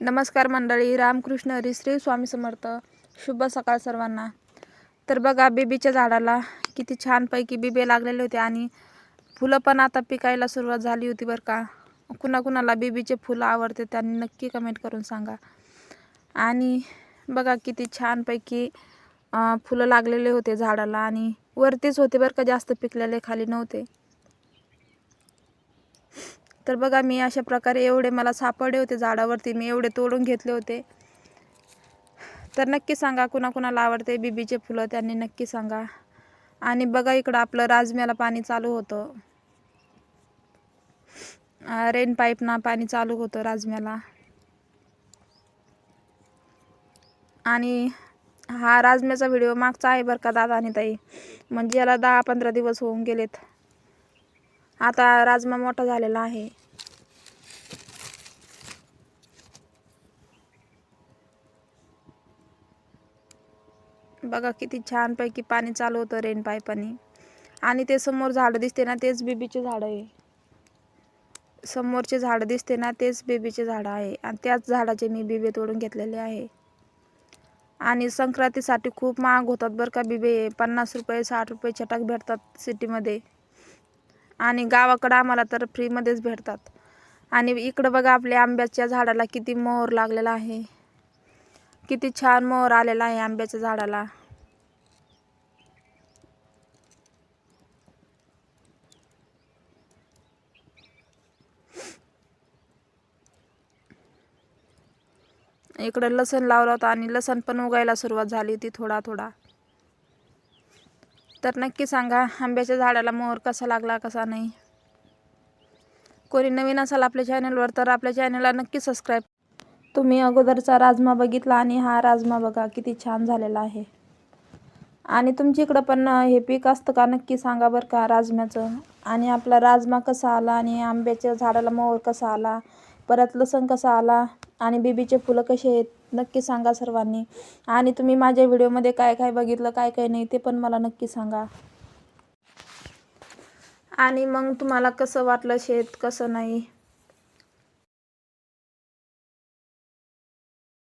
नमस्कार मंडळी, रामकृष्ण हरी, श्री स्वामी समर्थ. शुभ सकाळ सर्वांना. तर बघा, बिबीच्या झाडाला किती छानपैकी बिबे लागलेले होते आणि फुलं पण आता पिकायला सुरुवात झाली होती बरं का. कुणाकुणाला बिबीचे फुलं आवडते त्यांनी नक्की कमेंट करून सांगा. आणि बघा किती छानपैकी फुलं लागलेले होते झाडाला आणि वरतीच होते बरं का, जास्त पिकलेले खाली नव्हते. तर बघा, मी अशा प्रकारे एवढे मला सापडले होते झाडावरती, मी एवढे तोडून घेतले होते. तर नक्की सांगा कुणाकुणाला आवडते बिबीचे फुलं, त्यांनी नक्की सांगा. आणि बघा, इकडं आपलं राजम्याला पाणी चालू होतं, रेन पाईपना पाणी चालू होतं राजम्याला. आणि हा राजम्याचा व्हिडिओ मागचा आहे बरं का दादा आणि ताई, म्हणजे याला 10-15 दिवस होऊन गेलेत. आता राजमा मोठा झालेला आहे. बघा किती छानपैकी पाणी चालू होतं रेन पाईपानी. आणि ते समोर झाड दिसते ना, तेच बिबीचे झाड आहे. समोरचे झाड दिसते ना, तेच बिबीचे झाड आहे. आणि त्याच झाडाचे मी बिबे तोडून घेतलेले आहे. आणि संक्रांतीसाठी खूप महाग होतात बरं का बिबे. 50 रुपये 60 रुपये छटाक भेटतात सिटीमध्ये, आणि गावाकडं आम्हाला तर फ्रीमध्येच भेटतात. आणि इकडं बघा, आपल्या आंब्याच्या झाडाला किती मोहर लागलेला आहे. किती छान मोहर आलेला आहे आंब्याच्या झाडाला. इकडं लसण लावलं होतं आणि लसण पण उगायला सुरुवात झाली होती थोडा थोडा. तर नक्की सांगा आंब्याच्या झाडाला मोहर कसा लागला कसा नाही. कोणी नवीन असाल आपल्या चॅनलवर तर आपल्या चॅनलला नक्की सबस्क्राईब. तुम्ही अगोदरचा राजमा बघितला आणि हा राजमा बघा किती छान झालेला आहे. आणि तुमच्या इकडं पण हे पीक असतं का नक्की सांगा बरं का राजम्याचं. आणि आपला राजमा कसा आला आणि आंब्याच्या झाडाला मोहर कसा आला, परत लसण कसा आला आणि बिबीचे फुलं कसे आहेत नक्की सांगा सर्वांनी. आणि तुम्ही माझ्या व्हिडिओमध्ये काय काय बघितलं काय काय नाही ते पण मला नक्की सांगा. आणि मग तुम्हाला कसं वाटलं शेत कसं नाही